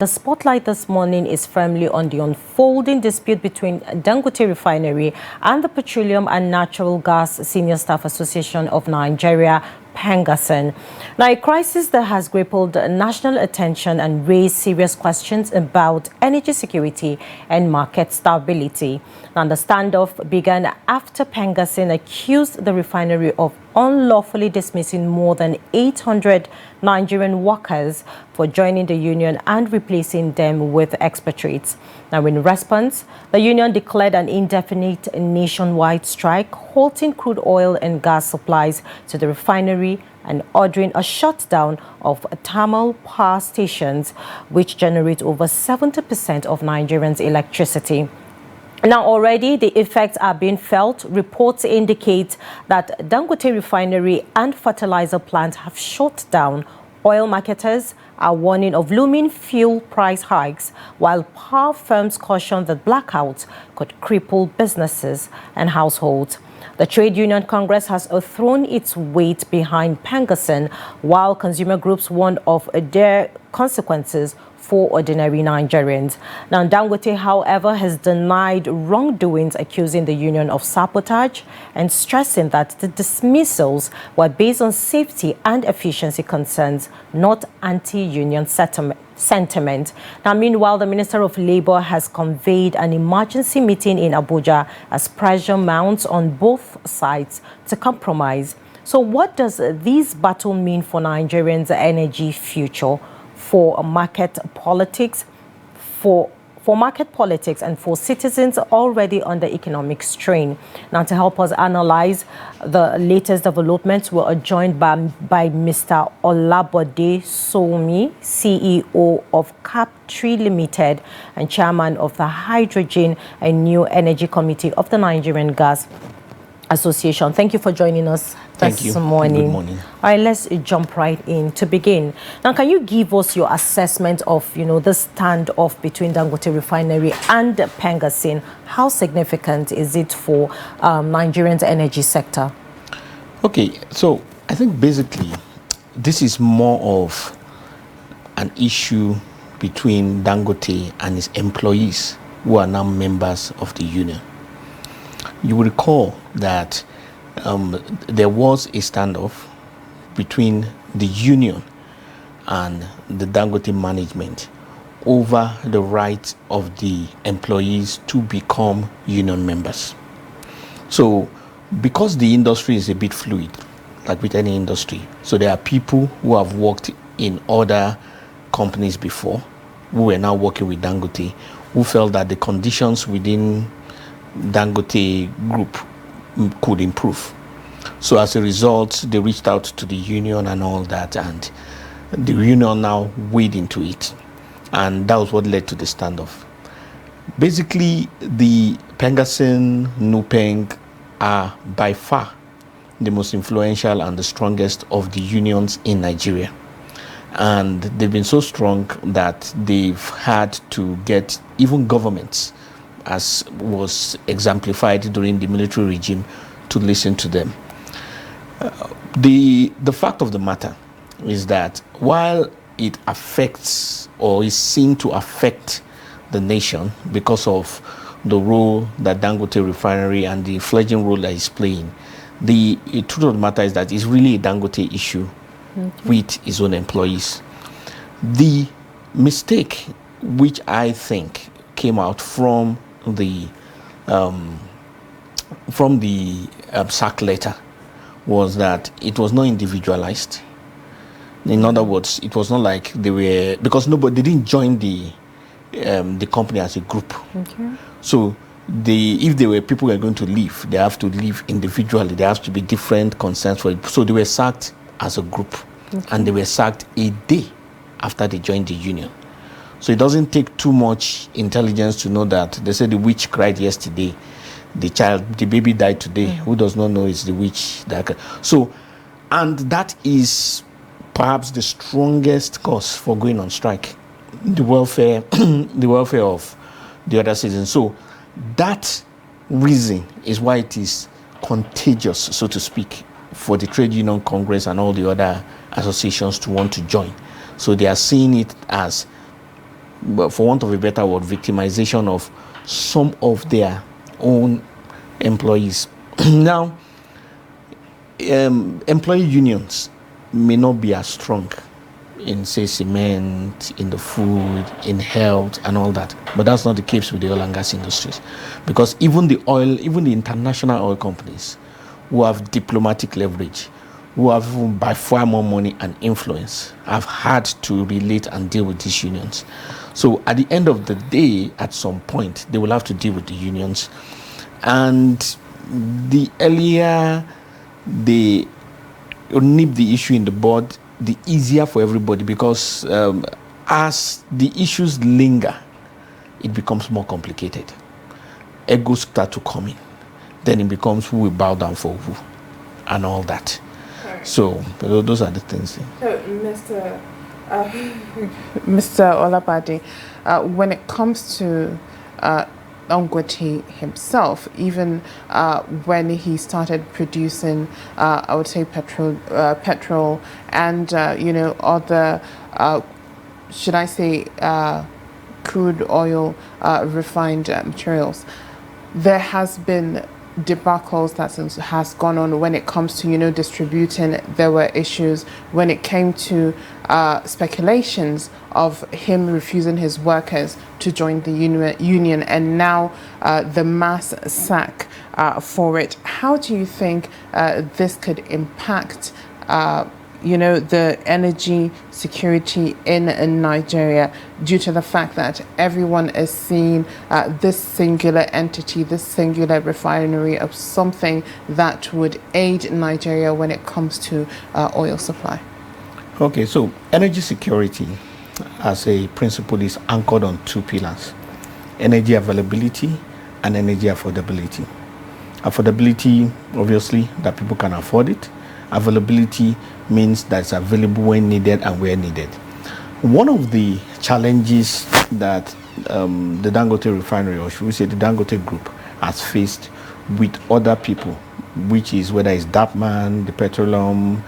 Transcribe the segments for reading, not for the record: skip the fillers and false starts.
The spotlight this morning is firmly on the unfolding dispute between Dangote Refinery and the Petroleum and Natural Gas Senior Staff Association of Nigeria, PENGASSAN. Now, a crisis that has grappled national attention and raised serious questions about energy security and market stability. Now, the standoff began after PENGASSAN accused the refinery of unlawfully dismissing more than 800 Nigerian workers for joining the union and replacing them with expatriates. Now, in response, the union declared an indefinite nationwide strike, halting crude oil and gas supplies to the refinery and ordering a shutdown of thermal power stations, which generate over 70% of Nigerians' electricity. Now, already the effects are being felt. Reports indicate that Dangote Refinery and fertilizer plants have shut down. Oil marketers are warning of looming fuel price hikes, while power firms caution that blackouts could cripple businesses and households. The Trade Union Congress has thrown its weight behind PENGASSAN, while consumer groups warn of their consequences for ordinary Nigerians. Now, Dangote, however, has denied wrongdoings, accusing the union of sabotage and stressing that the dismissals were based on safety and efficiency concerns, not anti-union sentiment. Now, meanwhile, the Minister of Labour has convened an emergency meeting in Abuja as pressure mounts on both sides to compromise. So what does this battle mean for Nigerians' energy future, for market politics, for market politics, and for citizens already under economic strain? Now, to help us analyze the latest developments, we are joined by Mr. Olabode Sowunmi, CEO of Cabtree Limited and Chairman of the Hydrogen and New Energy Committee of the Nigerian Gas Association. Thank you for joining us this morning. Good morning. All right, let's jump right in to begin. Now, can you give us your assessment of, the standoff between Dangote Refinery and PENGASSAN? How significant is it for Nigerians' energy sector? Okay, so I think basically this is more of an issue between Dangote and his employees, who are now members of the union. You will recall that there was a standoff between the union and the Dangote management over the right of the employees to become union members. So because the industry is a bit fluid, like with any industry, so there are people who have worked in other companies before, who were now working with Dangote, who felt that the conditions within Dangote group could improve. So as a result, they reached out to the union and all that, and the union now weighed into it, and that was what led to the standoff. Basically, the PENGASSAN, NUPENG are by far the most influential and the strongest of the unions in Nigeria, and they've been so strong that they've had to get even governments, as was exemplified during the military regime, to listen to them. The fact of the matter is that while it affects, or is seen to affect, the nation because of the role that Dangote Refinery and the fledgling role that it's playing, the truth of the matter is that it's really a Dangote issue with his own employees. The mistake, which I think came out from the sack letter, was that it was not individualized. In other words, it was not like they were, because they didn't join the company as a group. Okay. So if there were people who were going to leave, they have to leave individually. There has to be different consents for it. So they were sacked as a group, and they were sacked a day after they joined the union. So it doesn't take too much intelligence to know that they said the witch cried yesterday, the baby died today. Who does not know it's the witch that? So, and that is perhaps the strongest cause for going on strike, the welfare, of the other citizens. So that reason is why it is contagious, so to speak, for the Trade Union Congress and all the other associations to want to join. So they are seeing it as for want of a better word, victimization of some of their own employees. Now, employee unions may not be as strong in, say, cement, in the food, in health, and all that. But that's not the case with the oil and gas industries. Because even the international oil companies who have diplomatic leverage, who have by far more money and influence, have had to relate and deal with these unions. So at the end of the day, at some point, they will have to deal with the unions. And the earlier they nip the issue in the bud, the easier for everybody, because as the issues linger, it becomes more complicated. Egos start to come in. Then it becomes who will bow down for who and all that. Right. So those are the things. So, Mr. Olabode, when it comes to Dangote himself, even when he started producing, I would say petrol and other, should I say, crude oil refined materials, there has been debacles that has gone on when it comes to distributing. There were issues when it came to speculations of him refusing his workers to join the union, and now the mass sack for it. How do you think this could impact the energy security in Nigeria, due to the fact that everyone is seeing this singular entity, this singular refinery of something that would aid Nigeria when it comes to oil supply? Okay, so energy security as a principle is anchored on two pillars: energy availability and energy affordability. Affordability, obviously, that people can afford it. Availability means that it's available when needed and where needed. One of the challenges that the Dangote refinery, or should we say the Dangote group, has faced with other people, which is whether it's DAPMAN, the petroleum,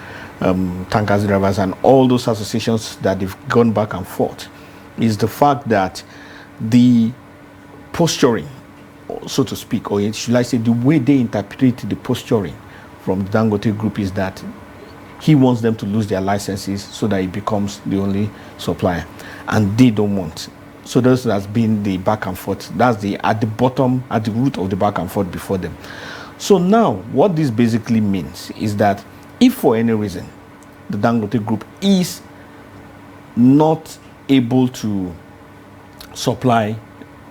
tankers drivers, and all those associations that they've gone back and forth, is the fact that the posturing, so to speak, or should I say the way they interpret the posturing from the Dangote group, is that he wants them to lose their licenses so that he becomes the only supplier, and they don't want. So this has been the back and forth. That's at the bottom, at the root of the back and forth before them. So now what this basically means is that if for any reason the Dangote group is not able to supply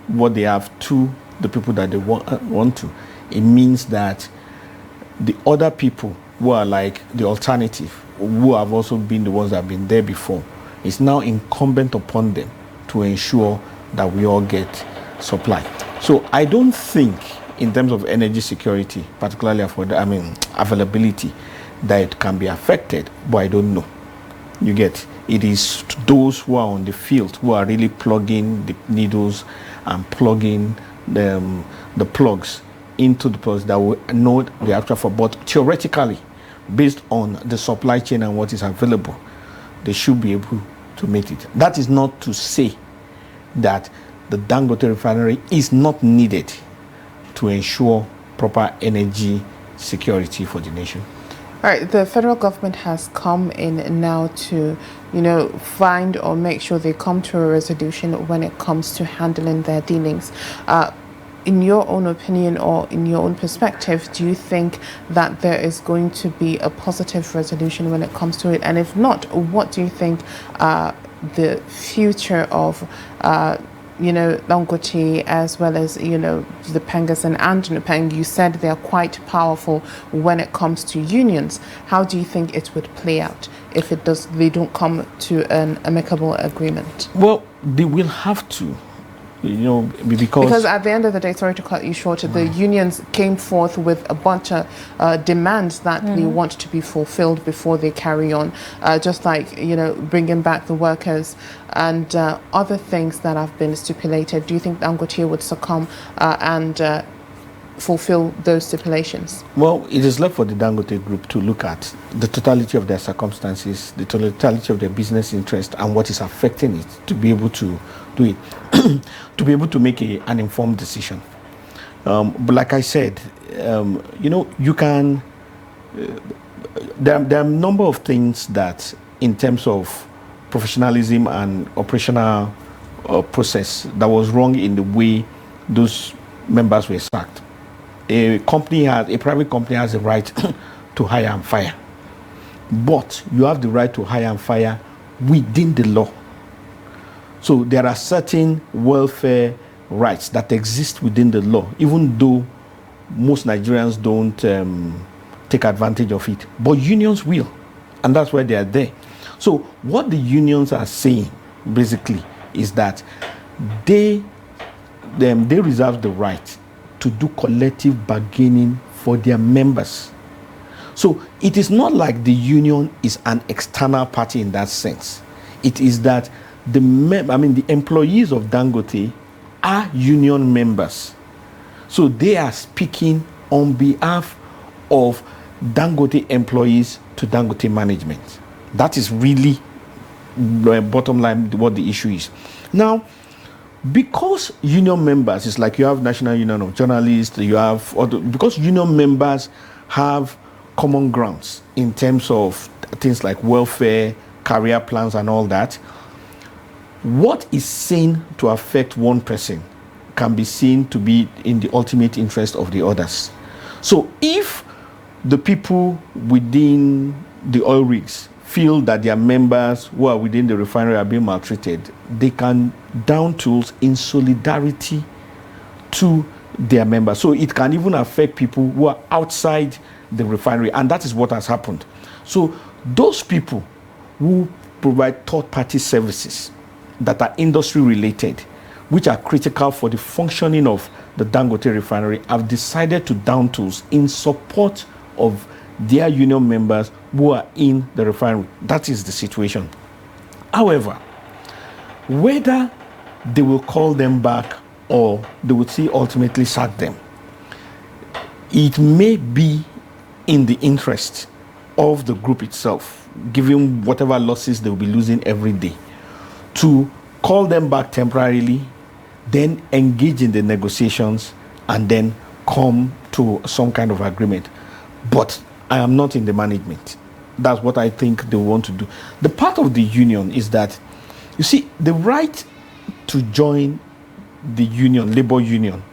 what they have to the people that they want to, it means that the other people who are like the alternative, who have also been the ones that have been there before, it's now incumbent upon them to ensure that we all get supply. So I don't think, in terms of energy security, particularly availability, that it can be affected, but I don't know. You get, it is those who are on the field who are really plugging the needles and plugging the plugs into the plugs that will know the actual for. But theoretically, based on the supply chain and what is available, they should be able to meet it. That is not to say that the Dangote refinery is not needed to ensure proper energy security for the nation. All right, the federal government has come in now to, find or make sure they come to a resolution when it comes to handling their dealings. In your own opinion, or in your own perspective, do you think that there is going to be a positive resolution when it comes to it? And if not, what do you think the future of Dangote, as well as the PENGASSAN and NPENG, you said they are quite powerful when it comes to unions. How do you think it would play out if they don't come to an amicable agreement? Well, they will have to, because at the end of the day, sorry to cut you short, the unions came forth with a bunch of demands that they want to be fulfilled before they carry on, just like bringing back the workers and other things that have been stipulated. Do you think Dangote would succumb and fulfill those stipulations? Well, it is left for the Dangote group to look at the totality of their circumstances, the totality of their business interest, and what is affecting it, to be able to do it, to be able to make an informed decision. But like I said, you can, there are a number of things that in terms of professionalism and operational process that was wrong in the way those members were sacked. A private company has a right to hire and fire, but you have the right to hire and fire within the law. So there are certain welfare rights that exist within the law, even though most Nigerians don't take advantage of it, but unions will, and that's why they are there. So what the unions are saying basically is that they reserve the right to do collective bargaining for their members. So it is not like the union is an external party in that sense. It is that the employees of Dangote are union members. So they are speaking on behalf of Dangote employees to Dangote management. That is really the bottom line what the issue is. Now, because union members, it's like you have National Union of Journalists, because union members have common grounds in terms of things like welfare, career plans and all that, what is seen to affect one person can be seen to be in the ultimate interest of the others. So if the people within the oil rigs feel that their members who are within the refinery are being maltreated, they can down tools in solidarity to their members. So it can even affect people who are outside the refinery, and that is what has happened. So those people who provide third-party services that are industry related, which are critical for the functioning of the Dangote refinery, have decided to down tools in support of their union members who are in the refinery. That is the situation. However, whether they will call them back or they would ultimately sack them, it may be in the interest of the group itself, given whatever losses they will be losing every day, to call them back temporarily, then engage in the negotiations, and then come to some kind of agreement. But I am not in the management. That's what I think they want to do. The part of the union is that, you see, the right to join the union, labor union,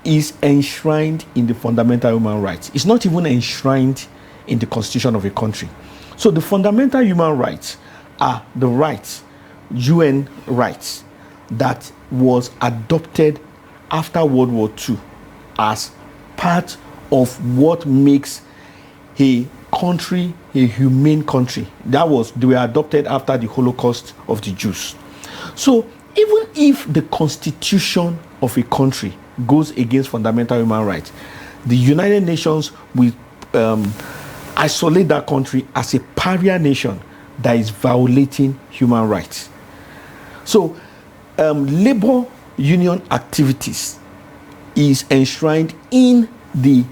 is enshrined in the fundamental human rights. It's not even enshrined in the constitution of a country. So the fundamental human rights are the rights, UN rights, that was adopted after World War II as part of what makes a country a humane country. They were adopted after the Holocaust of the Jews. So even if the constitution of a country goes against fundamental human rights, the United Nations will isolate that country as a pariah nation that is violating human rights. So labor union activities is enshrined in the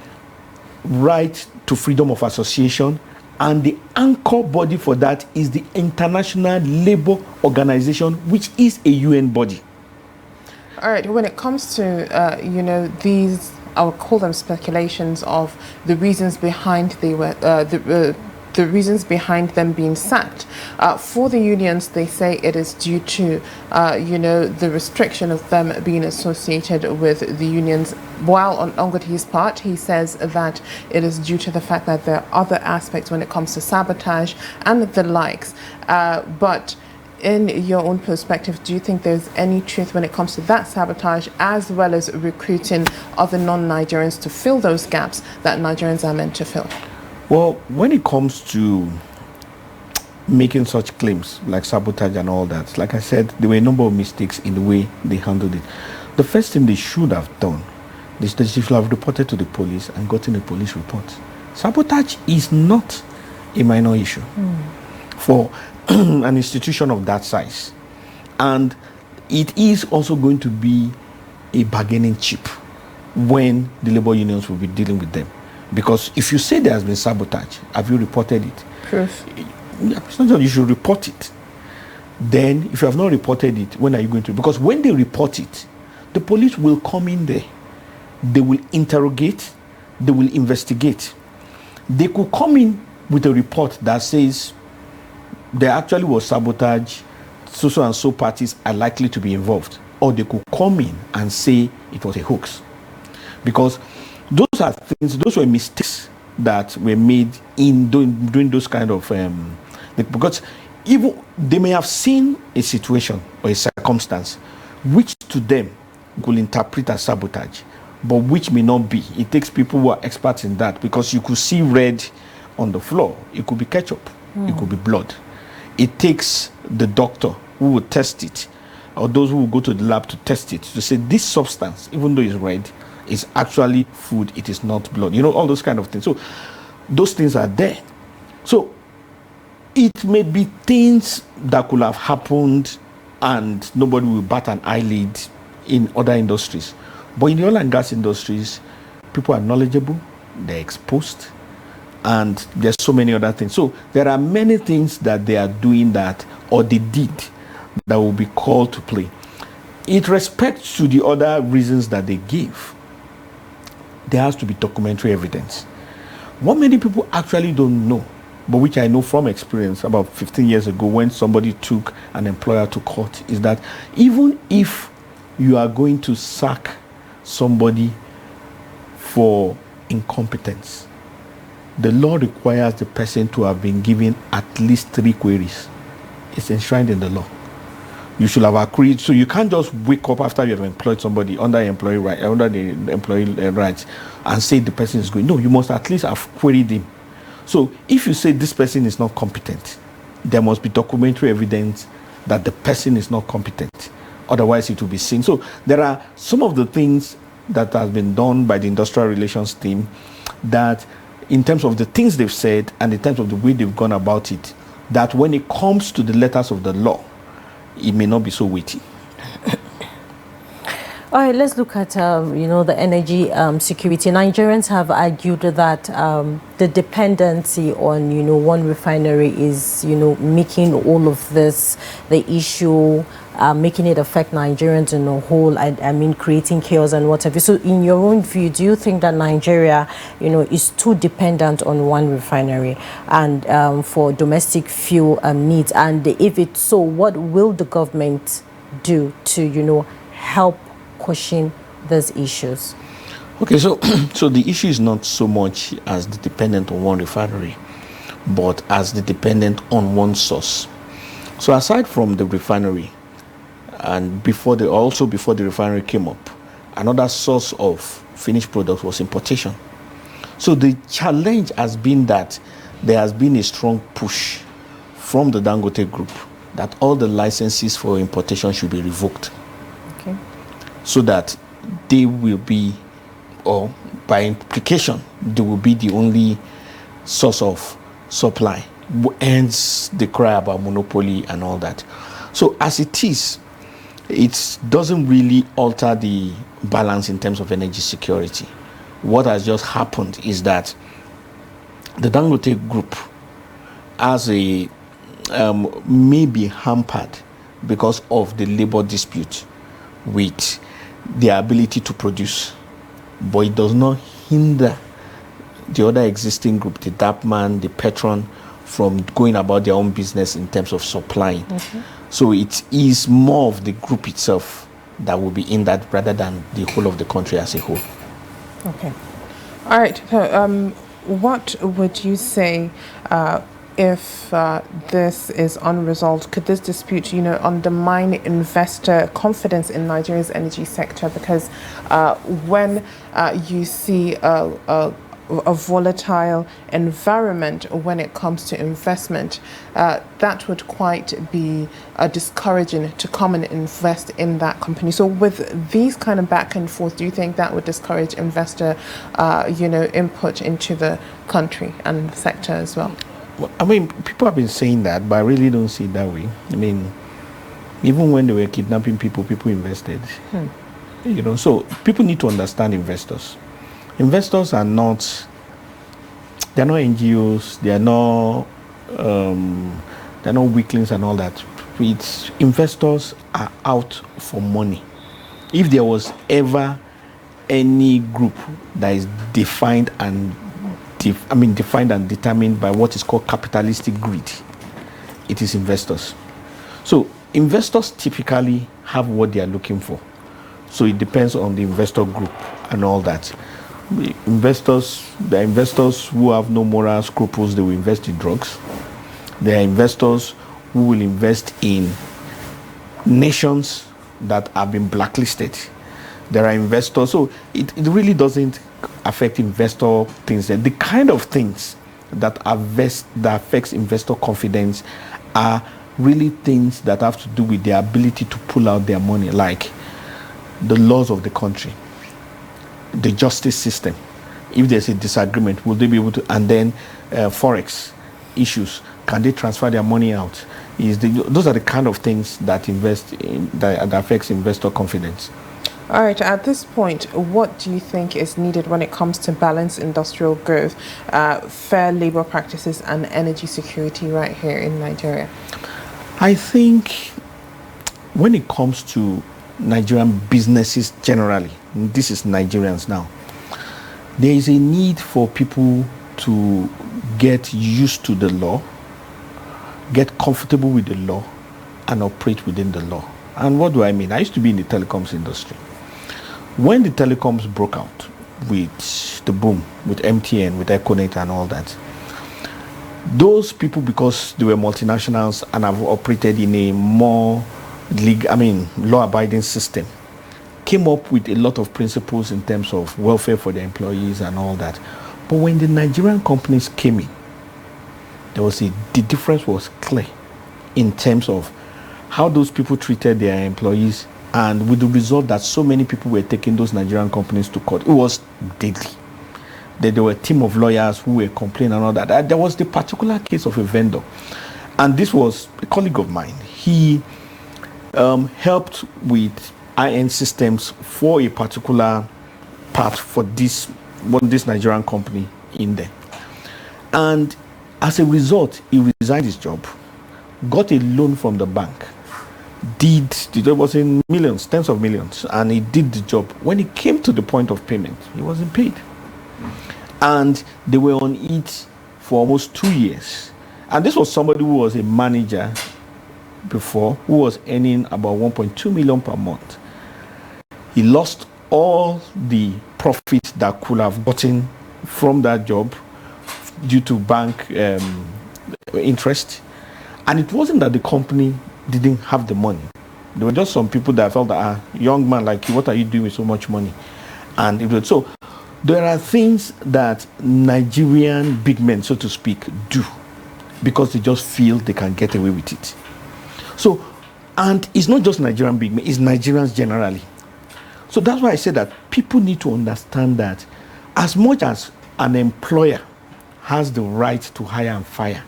right to freedom of association, and the anchor body for that is the International Labour Organization, which is a UN body. All right, when it comes to, these, I would call them speculations of the reasons behind the reasons behind them being sacked. For the unions, they say it is due to, the restriction of them being associated with the unions. While on Dangote's part, he says that it is due to the fact that there are other aspects when it comes to sabotage and the likes. But in your own perspective, do you think there's any truth when it comes to that sabotage, as well as recruiting other non-Nigerians to fill those gaps that Nigerians are meant to fill? Well, when it comes to making such claims like sabotage and all that, like I said, there were a number of mistakes in the way they handled it. The first thing they should have done is they should have reported to the police and gotten a police report. Sabotage is not a minor issue for an institution of that size. And it is also going to be a bargaining chip when the labor unions will be dealing with them. Because if you say there has been sabotage, have you reported it? Proof. It's not that you should report it. then if you have not reported it, when are you going to? Because when they report it, the police will come in there. They will interrogate. They will investigate. They could come in with a report that says there actually was sabotage, so and so parties are likely to be involved. Or they could come in and say it was a hoax. Because those are things, those were mistakes that were made in doing those kind of, because even they may have seen a situation or a circumstance which to them could interpret as sabotage, but which may not be. It takes people who are experts in that, because you could see red on the floor. It could be ketchup. It could be blood. It takes the doctor who will test it, or those who will go to the lab to test it, to say this substance, even though it's red, is actually food, it is not blood. You know, all those kind of things. So those things are there. So it may be things that could have happened and nobody will bat an eyelid in other industries. But in the oil and gas industries, people are knowledgeable, they're exposed, and there's so many other things. So there are many things that they are doing that, or they did, that will be called to play. In respect to the other reasons that they give, there has to be documentary evidence. What many people actually don't know, but which I know from experience about 15 years ago when somebody took an employer to court, is that even if you are going to sack somebody for incompetence, the law requires the person to have been given at least 3 queries. It's enshrined in the law. You should have agreed. So you can't just wake up after you have employed somebody under the employee rights and say the person is going. No, you must at least have queried him. So if you say this person is not competent, there must be documentary evidence that the person is not competent. Otherwise, it will be seen. So there are some of the things that has been done by the industrial relations team that, in terms of the things they've said and in terms of the way they've gone about it, that when it comes to the letters of the law, it may not be so weighty. All right, let's look at, the energy security. Nigerians have argued that the dependency on, one refinery is, making all of this, the issue, making it affect Nigerians in a whole, I mean, creating chaos and whatever. So in your own view, do you think that Nigeria, is too dependent on one refinery and for domestic fuel needs? And if it's so, what will the government do to, help cushion those issues? Okay, so the issue is not so much as the dependent on one refinery, but as the dependent on one source. So aside from the refinery, and before the refinery came up, another source of finished products was importation. So the challenge has been that there has been a strong push from the Dangote group that all the licenses for importation should be revoked. Okay. So that they will be, or by implication, they will be the only source of supply. Hence the cry about monopoly and all that. So as it is, it doesn't really alter the balance in terms of energy security. What has just happened is that the Dangote group may be hampered because of the labor dispute with their ability to produce, but it does not hinder the other existing group, the DAPMAN, the Petron, from going about their own business in terms of supplying. Mm-hmm. So it is more of the group itself that will be in that rather than the whole of the country as a whole. Okay. All right. So, what would you say if this is unresolved? Could this dispute, undermine investor confidence in Nigeria's energy sector? Because when you see a volatile environment when it comes to investment, that would quite be discouraging to come and invest in that company. So with these kind of back and forth, do you think that would discourage investor, input into the country and the sector as well? Well, I mean, people have been saying that, but I really don't see it that way. I mean, even when they were kidnapping people, people invested. So people need to understand investors. Investors are not, they're not NGOs, they're not weaklings and all that. investors are out for money. If there was ever any group that is defined and determined by what is called capitalistic greed, it is investors. So investors typically have what they are looking for. So it depends on the investor group and all that. The investors who have no moral scruples, they will invest in drugs. There are investors who will invest in nations that have been blacklisted. There are investors, so it really doesn't affect investor things. The kind of things that affects investor confidence are really things that have to do with their ability to pull out their money, like the laws of the country, the justice system. If there's a disagreement, will they be able to, and then forex issues, can they transfer their money out? Those are the kind of things that that affects investor confidence. All right, at this point, what do you think is needed when it comes to balanced industrial growth, fair labor practices, and energy security right here in Nigeria? I think when it comes to Nigerian businesses generally, this is Nigerians now, there is a need for people to get used to the law, get comfortable with the law, and operate within the law. And what do I mean? I used to be in the telecoms industry. When the telecoms broke out with the boom, with MTN, with Econet and all that, those people, because they were multinationals and have operated in a more law-abiding system, came up with a lot of principles in terms of welfare for their employees and all that. But when the Nigerian companies came in, the difference was clear in terms of how those people treated their employees, and with the result that so many people were taking those Nigerian companies to court. It was deadly. There were a team of lawyers who were complaining and all that. There was the particular case of a vendor, and this was a colleague of mine. He helped with IN systems for a particular part for this Nigerian company in there. And as a result, he resigned his job, got a loan from the bank, it was in millions, tens of millions, and he did the job. When it came to the point of payment, he wasn't paid. And they were on it for almost 2 years. And this was somebody who was a manager before, who was earning about 1.2 million per month. He lost all the profit that could have gotten from that job due to bank interest. And it wasn't that the company didn't have the money. There were just some people that felt that, young man like you, what are you doing with so much money? And so there are things that Nigerian big men, so to speak, do because they just feel they can get away with it. So, and it's not just Nigerian big men, it's Nigerians generally. So that's why I say that people need to understand that as much as an employer has the right to hire and fire,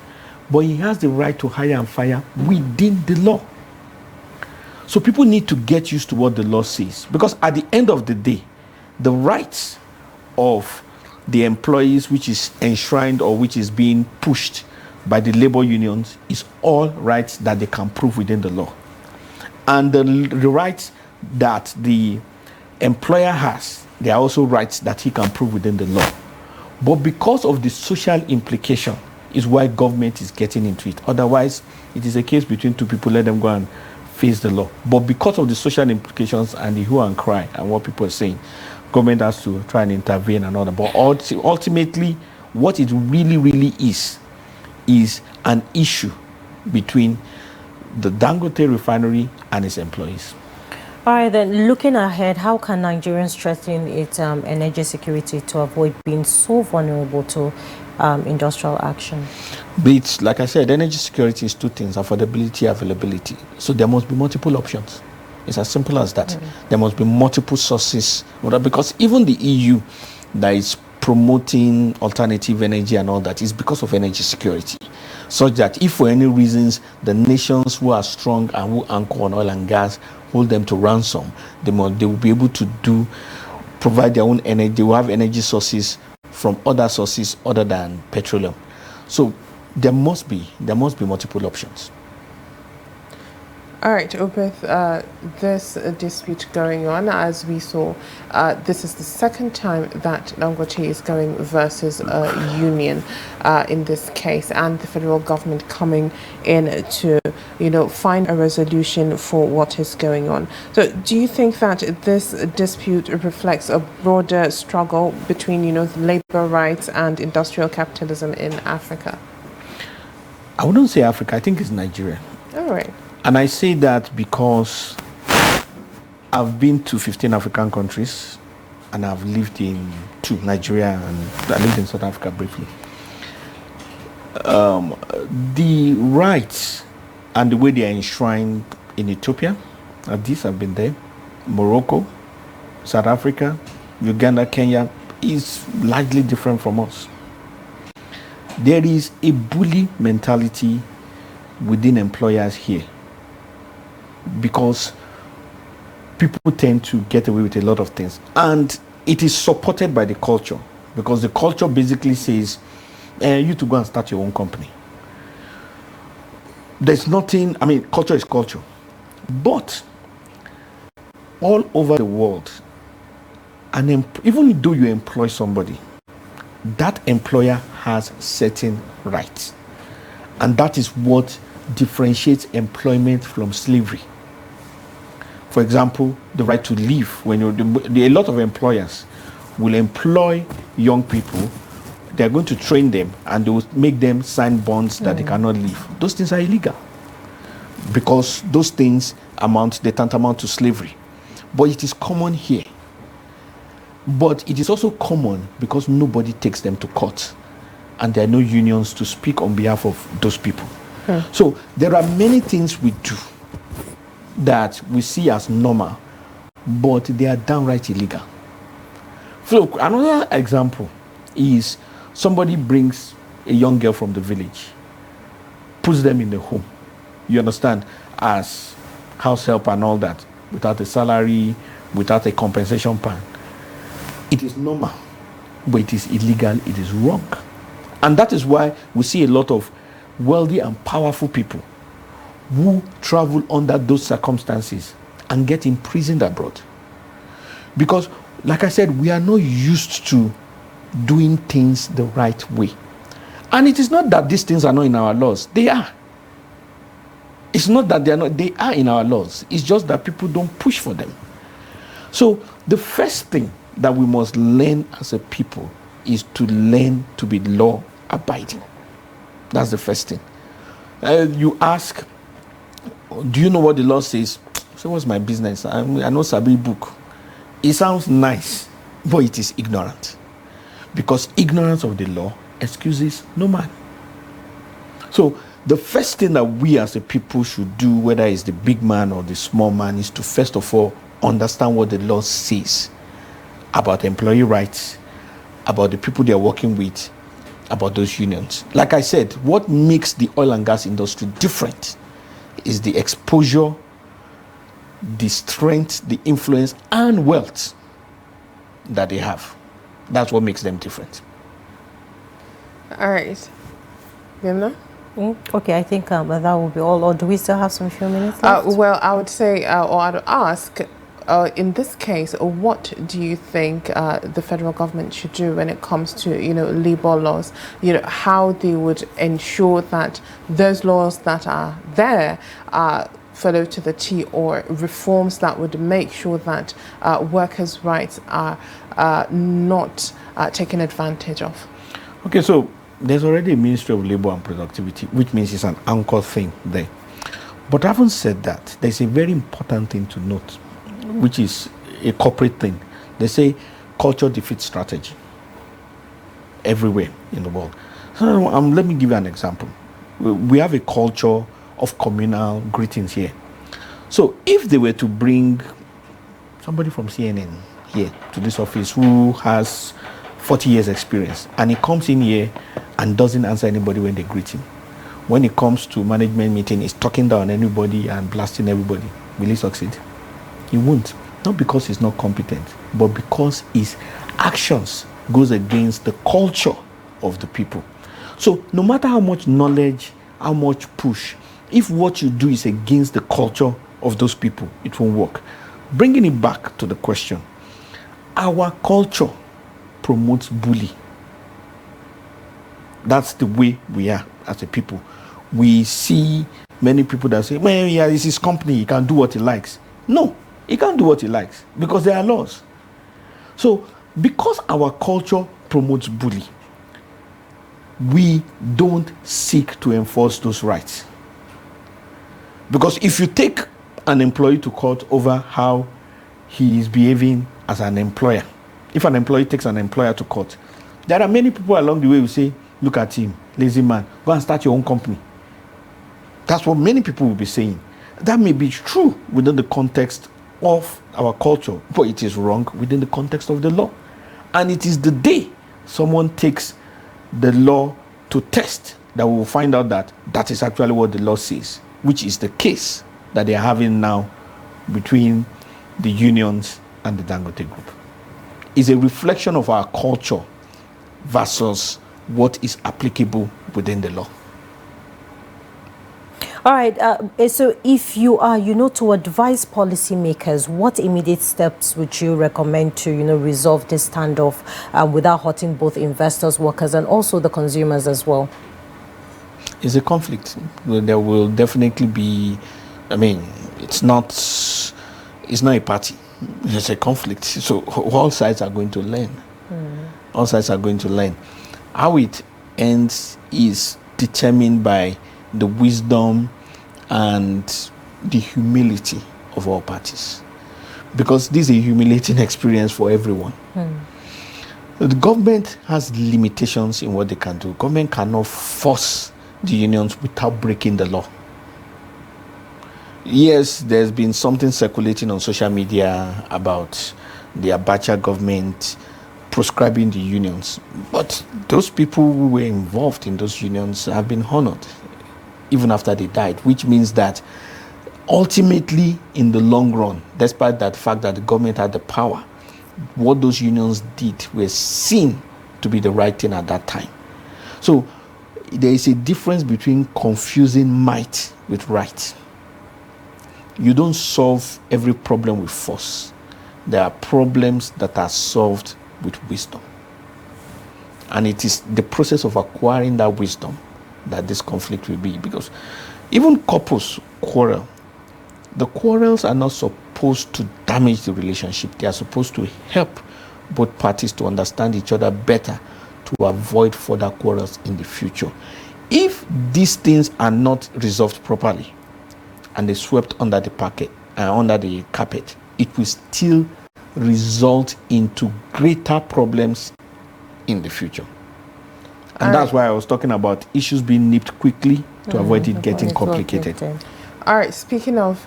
but he has the right to hire and fire within the law. So people need to get used to what the law says, because at the end of the day, the rights of the employees, which is enshrined or which is being pushed by the labor unions, is all rights that they can prove within the law. And the rights that the employer has, they are also rights that he can prove within the law. But because of the social implication is why government is getting into it. Otherwise, it is a case between two people, let them go and face the law. But because of the social implications and the hue and cry and what people are saying, government has to try and intervene and all that. But ultimately, what it really is an issue between the Dangote refinery and its employees. All right, then, looking ahead, how can Nigerians strengthen its energy security to avoid being so vulnerable to industrial action? But like I said, energy security is two things: affordability, availability. So there must be multiple options. It's as simple as that. There must be multiple sources, because even the EU that is promoting alternative energy and all that is because of energy security, such that if for any reasons the nations who are strong and who anchor on oil and gas hold them to ransom, they will be able to provide their own energy. They will have energy sources from other sources other than petroleum. So there must be multiple options. All right, Obeth, this dispute going on, as we saw, this is the second time that Dangote is going versus a union in this case, and the federal government coming in to, find a resolution for what is going on. So do you think that this dispute reflects a broader struggle between, labor rights and industrial capitalism in Africa? I wouldn't say Africa, I think it's Nigeria. All right. And I say that because I've been to 15 African countries and I've lived in 2, Nigeria, and I lived in South Africa briefly. The rights and the way they are enshrined in Ethiopia, at least I've been there, Morocco, South Africa, Uganda, Kenya, is largely different from us. There is a bully mentality within employers here, because people tend to get away with a lot of things, and it is supported by the culture, because the culture basically says you to go and start your own company. There's nothing, culture is culture, but all over the world, and even though you employ somebody, that employer has certain rights, and that is what differentiates employment from slavery. For example, the right to leave. When a lot of employers will employ young people, they're going to train them and they will make them sign bonds that they cannot leave. Those things are illegal, because those things they tantamount to slavery. But it is common here. But it is also common because nobody takes them to court, and there are no unions to speak on behalf of those people. So there are many things we do that we see as normal, but they are downright illegal. So another example is somebody brings a young girl from the village, puts them in the home, you understand, as house help and all that, without a salary, without a compensation plan. It is normal, but it is illegal, it is wrong. And that is why we see a lot of wealthy and powerful people who travel under those circumstances and get imprisoned abroad. Because, like I said, we are not used to doing things the right way. And it is not that these things are not in our laws. They are. It's not that they are not. They are in our laws. It's just that people don't push for them. So the first thing that we must learn as a people is to learn to be law abiding. That's the first thing. You ask, do you know what the law says? So what's my business? I know Sabi book. It sounds nice, but it is ignorant. Because ignorance of the law excuses no man. So the first thing that we as a people should do, whether it's the big man or the small man, is to first of all understand what the law says about employee rights, about the people they're working with, about those unions. Like I said, what makes the oil and gas industry different is the exposure, the strength, the influence, and wealth that they have. That's what makes them different. All right. Maimuna? Okay, I think that will be all. Or do we still have some few minutes left? Well, I would say, or I would ask, in this case, what do you think the federal government should do when it comes to, labor laws? How they would ensure that those laws that are there are followed to the T, or reforms that would make sure that workers' rights are not taken advantage of? Okay, so there's already a Ministry of Labor and Productivity, which means it's an anchor thing there. But having said that, there's a very important thing to note, which is a corporate thing. They say culture defeats strategy everywhere in the world. So let me give you an example. We have a culture of communal greetings here. So if they were to bring somebody from CNN here to this office who has 40 years experience, and he comes in here and doesn't answer anybody when they greet him, when it comes to management meeting, he's talking down anybody and blasting everybody, will he succeed? He won't. Not because he's not competent, but because his actions goes against the culture of the people. So no matter how much knowledge, how much push If what you do is against the culture of those people, it won't work. Bringing it back to the question, our culture promotes bully. That's the way we are as a people. We see many people that say, well, yeah, it's his company, he can do what he likes. No, he can't do what he likes because there are laws. So, because our culture promotes bully, we don't seek to enforce those rights. Because if you take an employee to court over how he is behaving as an employer, if an employee takes an employer to court, there are many people along the way who say, look at him, lazy man, go and start your own company. That's what many people will be saying. That may be true within the context of our culture, but it is wrong within the context of the law. And it is the day someone takes the law to test that we will find out that that is actually what the law says, which is the case that they are having now between the unions and the Dangote Group. It's a reflection of our culture versus what is applicable within the law. All right. So if you are, to advise policymakers, what immediate steps would you recommend to, resolve this standoff without hurting both investors, workers, and also the consumers as well? It's a conflict. There will definitely be, it's not a party. It's a conflict. So all sides are going to learn. All sides are going to learn. How it ends is determined by the wisdom and the humility of all parties, because this is a humiliating experience for everyone. The government has limitations in what they can do. Government cannot force the unions without breaking the law. Yes, there's been something circulating on social media about the Abacha government proscribing the unions, but those people who were involved in those unions have been honored even after they died, which means that ultimately in the long run, despite that fact that the government had the power, what those unions did was seen to be the right thing at that time. So there is a difference between confusing might with right. You don't solve every problem with force. There are problems that are solved with wisdom. And it is the process of acquiring that wisdom that this conflict will be. Because even couples quarrel. The quarrels are not supposed to damage the relationship. They are supposed to help both parties to understand each other better, to avoid further quarrels in the future. If these things are not resolved properly and they swept under the carpet, it will still result into greater problems in the future. And that's why I was talking about issues being nipped quickly to avoid it getting complicated. All right, speaking of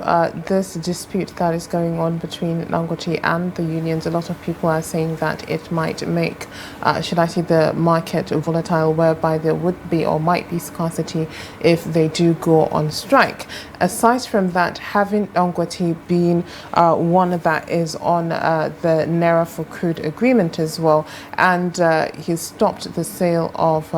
this dispute that is going on between Dangote and the unions, a lot of people are saying that it might make, should I say, the market volatile, whereby there would be or might be scarcity if they do go on strike. Aside from that, having Dangote being one that is on the Naira for crude agreement as well, and he stopped the sale of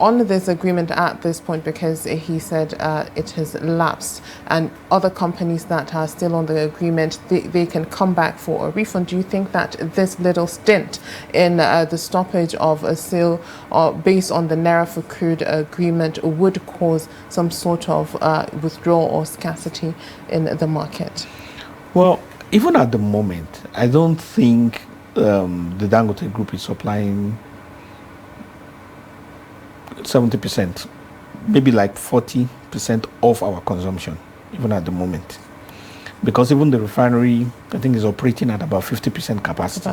on this agreement at this point because he said it has lapsed, and other companies that are still on the agreement, they can come back for a refund. Do you think that this little stint in the stoppage of a sale based on the Naira for crude agreement would cause some sort of withdrawal or scarcity in the market? Well, even at the moment, I don't think the Dangote Group is supplying 70%, maybe like 40% of our consumption, even at the moment. Because even the refinery, I think, is operating at about 50% capacity.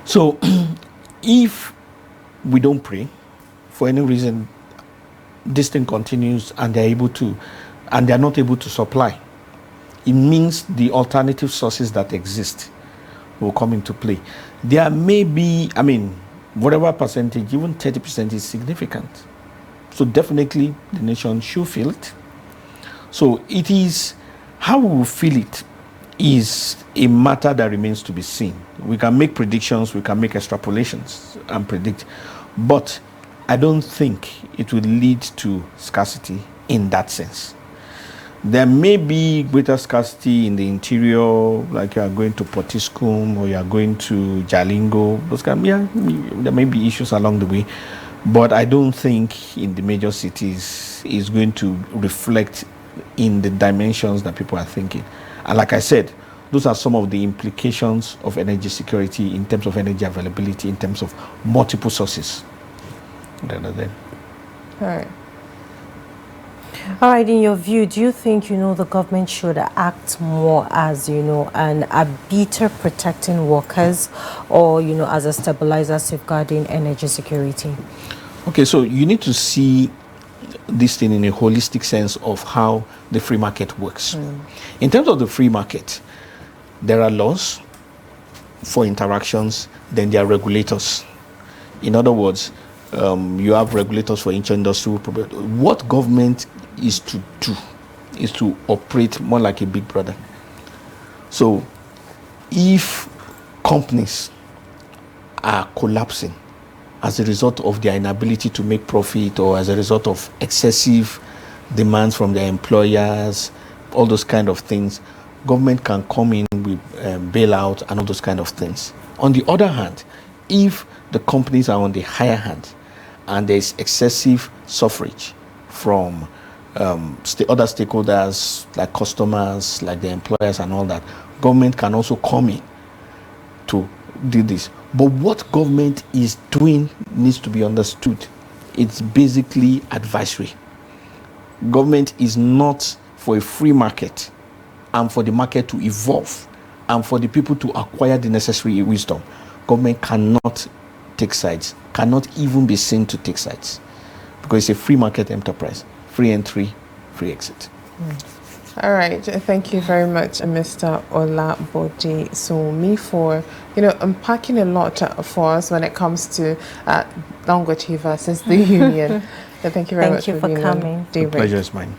So if we don't pray, for any reason, this thing continues and they're not able to supply, it means the alternative sources that exist will come into play. There may be, whatever percentage, even 30% is significant. So definitely the nation should feel it. So it is, how we will feel it is a matter that remains to be seen. We can make predictions, we can make extrapolations and predict. But I don't think it will lead to scarcity in that sense. There may be greater scarcity in the interior, like you are going to Potiskum or you are going to Jalingo. Those kind, yeah, there may be issues along the way, but I don't think in the major cities is going to reflect in the dimensions that people are thinking. And like I said, those are some of the implications of energy security in terms of energy availability, in terms of multiple sources. All right. All right, in your view, do you think, the government should act more as, an arbiter protecting workers or, as a stabilizer safeguarding energy security? Okay, so you need to see this thing in a holistic sense of how the free market works. In terms of the free market, there are laws for interactions, then there are regulators. In other words, you have regulators for each industry. What government is to do is to operate more like a big brother. So if companies are collapsing as a result of their inability to make profit or as a result of excessive demands from their employers, all those kind of things, government can come in with bailout and all those kind of things. On the other hand, if the companies are on the higher hand and there is excessive suffrage from other stakeholders like customers, like the employers and all that, government can also come in to do this. But what government is doing needs to be understood. It's basically advisory. Government is not for a free market and for the market to evolve and for the people to acquire the necessary wisdom. Government cannot take sides, cannot even be seen to take sides, because it's a free market enterprise. Free entry, free exit. All right. Thank you very much, Mr. Olabode Sowunmi, for unpacking a lot for us when it comes to Dangote versus the union. So thank you very much for being coming. on. The pleasure is mine.